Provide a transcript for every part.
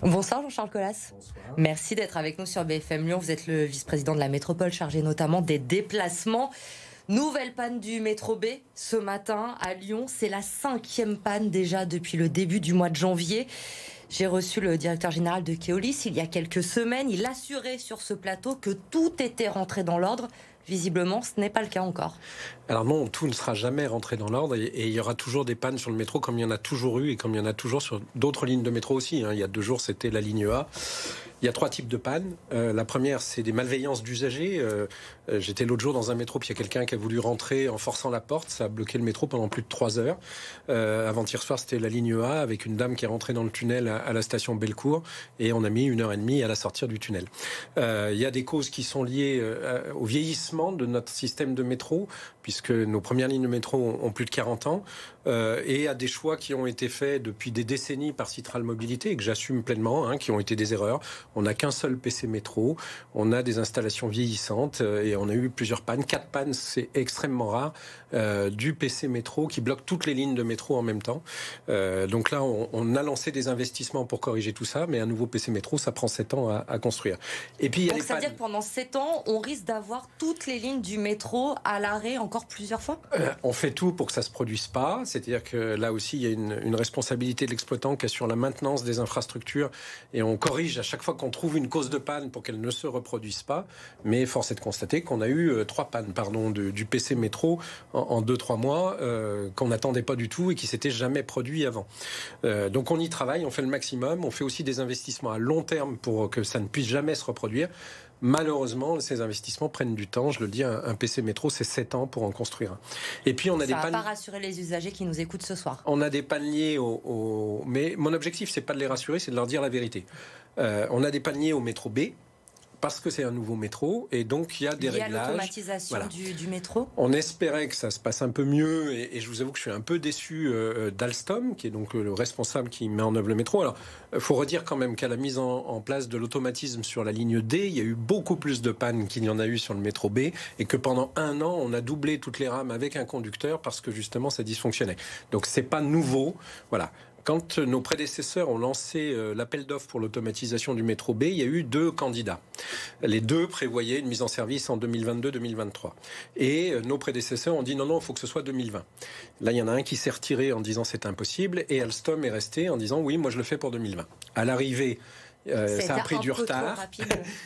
Bonsoir Jean-Charles Colas. Bonsoir. Merci d'être avec nous sur BFM Lyon. Vous êtes le vice-président de la métropole chargé notamment des déplacements. Nouvelle panne du métro B ce matin à Lyon. C'est la 5e panne déjà depuis le début du mois de janvier. J'ai reçu le directeur général de Keolis il y a quelques semaines. Il assurait sur ce plateau que tout était rentré dans l'ordre. Visiblement, ce n'est pas le cas encore. Alors non, tout ne sera jamais rentré dans l'ordre et il y aura toujours des pannes sur le métro comme il y en a toujours eu et comme il y en a toujours sur d'autres lignes de métro aussi. Il y a 2 jours, c'était la ligne A. Il y a 3 types de pannes. La première, c'est des malveillances d'usagers. J'étais l'autre jour dans un métro, puis il y a quelqu'un qui a voulu rentrer en forçant la porte. Ça a bloqué le métro pendant plus de 3 heures. Avant-hier soir, c'était la ligne A avec une dame qui est rentrée dans le tunnel à la station Bellecour et on a mis 1h30 à la sortir du tunnel. Il y a des causes qui sont liées au vieillissement de notre système de métro, puisque nos premières lignes de métro ont plus de 40 ans, et à des choix qui ont été faits depuis des décennies par Citral Mobilité, et que j'assume pleinement, qui ont été des erreurs. On n'a qu'un seul PC métro, on a des installations vieillissantes, et on a eu plusieurs pannes. 4 pannes, c'est extrêmement rare, du PC métro qui bloque toutes les lignes de métro en même temps. Donc là, on a lancé des investissements pour corriger tout ça, mais un nouveau PC métro, ça prend 7 ans à construire. Et puis, il y a donc les ça veut pannes. dire que pendant 7 ans, on risque d'avoir toutes les lignes du métro à l'arrêt encore plusieurs fois ? On fait tout pour que ça ne se produise pas. C'est-à-dire que là aussi, il y a une responsabilité de l'exploitant qui est sur la maintenance des infrastructures et on corrige à chaque fois qu'on trouve une cause de panne pour qu'elle ne se reproduise pas. Mais force est de constater qu'on a eu 3 pannes du PC métro en 2-3 mois qu'on n'attendait pas du tout et qui s'étaient jamais produits avant. Donc on y travaille, on fait le maximum. On fait aussi des investissements à long terme pour que ça ne puisse jamais se reproduire. Malheureusement, ces investissements prennent du temps. Je le dis, un PC métro, c'est 7 ans pour en construire un. Et puis, on a des pannes. Ça va pas rassurer les usagers qui nous écoutent ce soir. On a des pannes liées Mais mon objectif, c'est pas de les rassurer, c'est de leur dire la vérité. On a des pannes liées au métro B, parce que c'est un nouveau métro, et donc il y a des réglages. Il y a l'automatisation du métro. On espérait que ça se passe un peu mieux, et je vous avoue que je suis un peu déçu d'Alstom, qui est donc le responsable qui met en œuvre le métro. Alors, il faut redire quand même qu'à la mise en place de l'automatisme sur la ligne D, il y a eu beaucoup plus de pannes qu'il y en a eu sur le métro B, et que pendant 1 an, on a doublé toutes les rames avec un conducteur, parce que justement, ça dysfonctionnait. Donc, c'est pas nouveau. Voilà. Quand nos prédécesseurs ont lancé l'appel d'offres pour l'automatisation du métro B, il y a eu 2 candidats. Les 2 prévoyaient une mise en service en 2022-2023. Et nos prédécesseurs ont dit non, il faut que ce soit 2020. Là, il y en a un qui s'est retiré en disant c'est impossible, et Alstom est resté en disant oui, moi je le fais pour 2020. À l'arrivée, ça a pris du retard.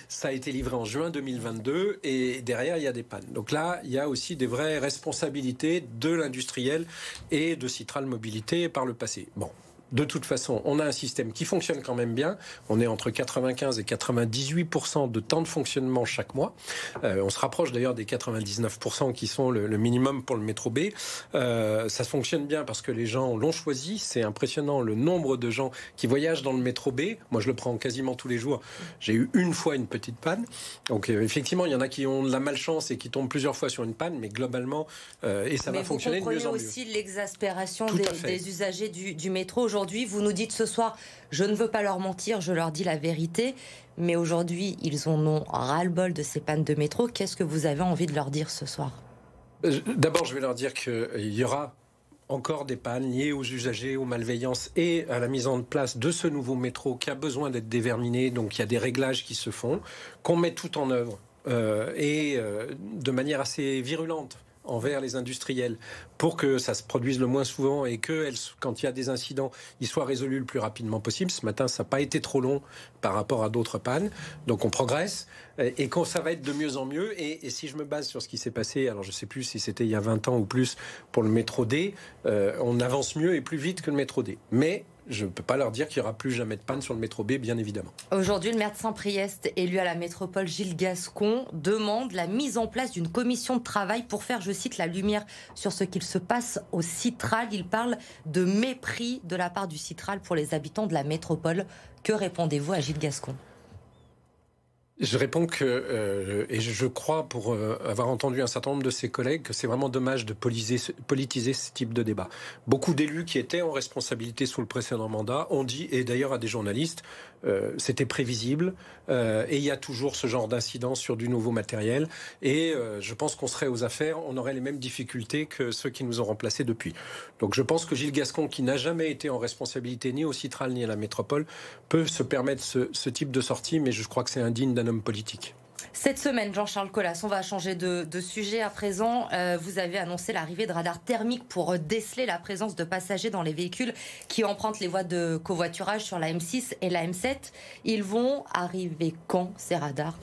Ça a été livré en juin 2022 et derrière, il y a des pannes. Donc là, il y a aussi des vraies responsabilités de l'industriel et de Citral Mobilité par le passé. Bon. De toute façon, on a un système qui fonctionne quand même bien. On est entre 95 et 98% de temps de fonctionnement chaque mois. On se rapproche d'ailleurs des 99% qui sont le minimum pour le métro B. Ça fonctionne bien parce que les gens l'ont choisi. C'est impressionnant le nombre de gens qui voyagent dans le métro B. Moi, je le prends quasiment tous les jours. J'ai eu une fois une petite panne. Donc effectivement, il y en a qui ont de la malchance et qui tombent plusieurs fois sur une panne, mais globalement, et ça va fonctionner de mieux en mieux. Mais vous comprenez aussi l'exaspération des usagers du métro. Aujourd'hui, vous nous dites ce soir, je ne veux pas leur mentir, je leur dis la vérité. Mais aujourd'hui, ils en ont ras-le-bol de ces pannes de métro. Qu'est-ce que vous avez envie de leur dire ce soir ? D'abord, je vais leur dire qu'il y aura encore des pannes liées aux usagers, aux malveillances et à la mise en place de ce nouveau métro qui a besoin d'être déverminé. Donc, il y a des réglages qui se font, qu'on met tout en œuvre de manière assez virulente envers les industriels pour que ça se produise le moins souvent et que quand il y a des incidents, ils soient résolus le plus rapidement possible. Ce matin, ça n'a pas été trop long par rapport à d'autres pannes. Donc on progresse et quand ça va être de mieux en mieux. Et si je me base sur ce qui s'est passé, alors je ne sais plus si c'était il y a 20 ans ou plus pour le métro D, on avance mieux et plus vite que le métro D. Mais je ne peux pas leur dire qu'il n'y aura plus jamais de panne sur le métro B, bien évidemment. Aujourd'hui, le maire de Saint-Priest, élu à la métropole Gilles Gascon, demande la mise en place d'une commission de travail pour faire, je cite, la lumière sur ce qu'il se passe au Citral. Il parle de mépris de la part du Citral pour les habitants de la métropole. Que répondez-vous à Gilles Gascon ? Je réponds que, et je crois pour avoir entendu un certain nombre de ses collègues, que c'est vraiment dommage de politiser ce type de débat. Beaucoup d'élus qui étaient en responsabilité sous le précédent mandat ont dit, et d'ailleurs à des journalistes, c'était prévisible, et il y a toujours ce genre d'incident sur du nouveau matériel, et je pense qu'on serait aux affaires, on aurait les mêmes difficultés que ceux qui nous ont remplacés depuis. Donc je pense que Gilles Gascon, qui n'a jamais été en responsabilité ni au Citral ni à la métropole, peut se permettre ce type de sortie, mais je crois que c'est indigne d'un homme politique. Cette semaine, Jean-Charles Colas, on va changer de sujet à présent. Vous avez annoncé l'arrivée de radars thermiques pour déceler la présence de passagers dans les véhicules qui empruntent les voies de covoiturage sur la M6 et la M7. Ils vont arriver quand, ces radars ?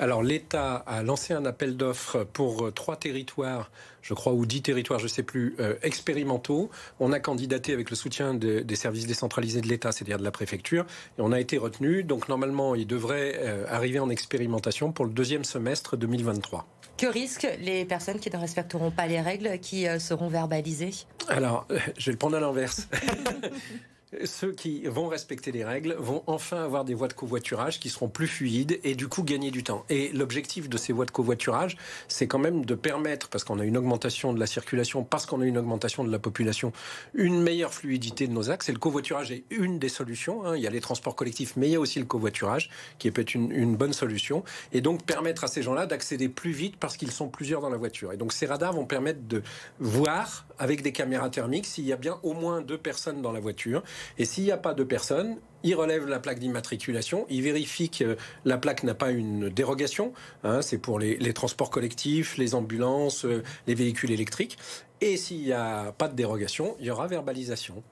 Alors l'État a lancé un appel d'offres pour 3 territoires, je crois, ou 10 territoires, je ne sais plus, expérimentaux. On a candidaté avec le soutien des services décentralisés de l'État, c'est-à-dire de la préfecture, et on a été retenu. Donc normalement, il devrait arriver en expérimentation pour le 2e semestre 2023. Que risquent les personnes qui ne respecteront pas les règles, qui seront verbalisées ? Alors, je vais le prendre à l'inverse. Ceux qui vont respecter les règles vont enfin avoir des voies de covoiturage qui seront plus fluides et du coup gagner du temps. Et l'objectif de ces voies de covoiturage, c'est quand même de permettre, parce qu'on a une augmentation de la circulation, parce qu'on a une augmentation de la population, une meilleure fluidité de nos axes. Et le covoiturage est une des solutions. Il y a les transports collectifs, mais il y a aussi le covoiturage, qui peut être une bonne solution. Et donc permettre à ces gens-là d'accéder plus vite parce qu'ils sont plusieurs dans la voiture. Et donc ces radars vont permettre de voir, avec des caméras thermiques, s'il y a bien au moins 2 personnes dans la voiture. Et s'il n'y a pas 2 personnes, il relève la plaque d'immatriculation, il vérifie que la plaque n'a pas une dérogation, c'est pour les transports collectifs, les ambulances, les véhicules électriques. Et s'il n'y a pas de dérogation, il y aura verbalisation.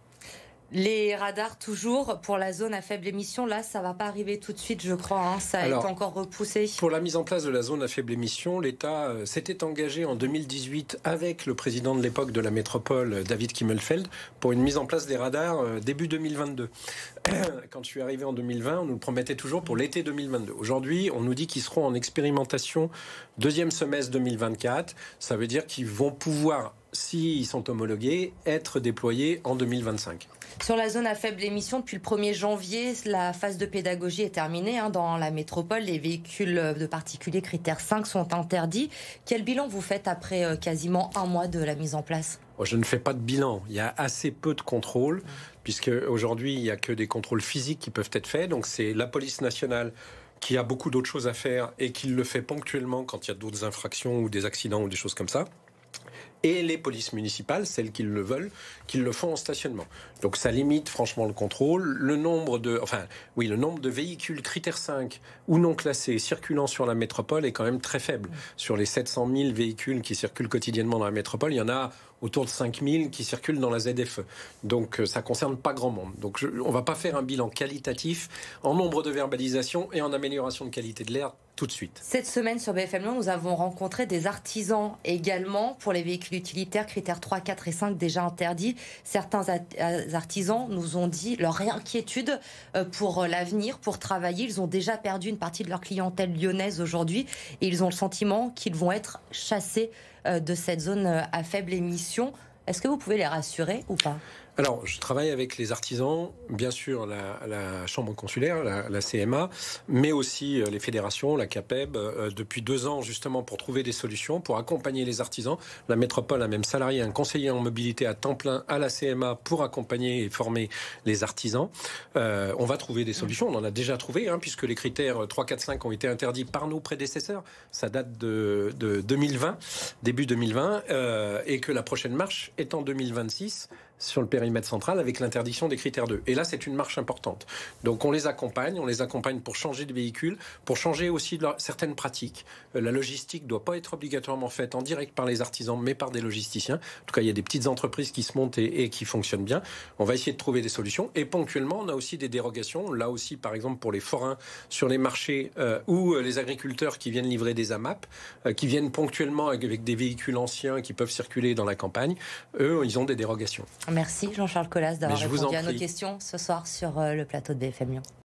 Les radars toujours pour la zone à faible émission, là ça va pas arriver tout de suite je crois, ça a été encore repoussé. Pour la mise en place de la zone à faible émission, l'État s'était engagé en 2018 avec le président de l'époque de la métropole, David Kimmelfeld, pour une mise en place des radars début 2022. Quand je suis arrivé en 2020, on nous le promettait toujours pour l'été 2022. Aujourd'hui, on nous dit qu'ils seront en expérimentation 2e semestre 2024. Ça veut dire qu'ils vont pouvoir, s'ils sont homologués, être déployés en 2025. Sur la zone à faible émission, depuis le 1er janvier, la phase de pédagogie est terminée. Dans la métropole, les véhicules de particuliers critère 5 sont interdits. Quel bilan vous faites après quasiment 1 mois de la mise en place ? Je ne fais pas de bilan. Il y a assez peu de contrôles, puisque aujourd'hui, il n'y a que des contrôles physiques qui peuvent être faits. Donc c'est la police nationale qui a beaucoup d'autres choses à faire et qui le fait ponctuellement quand il y a d'autres infractions ou des accidents ou des choses comme ça. Et les polices municipales, celles qui le veulent, qui le font en stationnement. Donc ça limite franchement le contrôle. Le nombre de véhicules critère 5 ou non classés circulant sur la métropole est quand même très faible. Sur les 700 000 véhicules qui circulent quotidiennement dans la métropole, il y en a autour de 5 000 qui circulent dans la ZFE. Donc ça concerne pas grand monde. Donc on va pas faire un bilan qualitatif en nombre de verbalisations et en amélioration de qualité de l'air tout de suite. Cette semaine sur BFM Lyon, nous avons rencontré des artisans également pour les véhicules utilitaires critères 3, 4 et 5 déjà interdits. Certains artisans nous ont dit leur inquiétude pour l'avenir, pour travailler. Ils ont déjà perdu une partie de leur clientèle lyonnaise aujourd'hui et ils ont le sentiment qu'ils vont être chassés de cette zone à faible émission. Est-ce que vous pouvez les rassurer ou pas ? Alors, je travaille avec les artisans, bien sûr la chambre consulaire, la CMA, mais aussi les fédérations, la CAPEB, depuis 2 ans justement pour trouver des solutions, pour accompagner les artisans. La métropole a même salarié un conseiller en mobilité à temps plein à la CMA pour accompagner et former les artisans. On va trouver des solutions, on en a déjà trouvé, puisque les critères 3, 4, 5 ont été interdits par nos prédécesseurs. Ça date de 2020, début 2020, et que la prochaine marche est en 2026 sur le périmètre central avec l'interdiction des critères 2. Et là, c'est une marche importante. Donc on les accompagne pour changer de véhicule, pour changer aussi certaines pratiques. La logistique ne doit pas être obligatoirement faite en direct par les artisans, mais par des logisticiens. En tout cas, il y a des petites entreprises qui se montent et qui fonctionnent bien. On va essayer de trouver des solutions. Et ponctuellement, on a aussi des dérogations. Là aussi, par exemple, pour les forains sur les marchés ou les agriculteurs qui viennent livrer des AMAP, qui viennent ponctuellement avec des véhicules anciens qui peuvent circuler dans la campagne, eux, ils ont des dérogations. Merci Jean-Charles Colas d'avoir répondu à nos questions ce soir sur le plateau de BFM Lyon.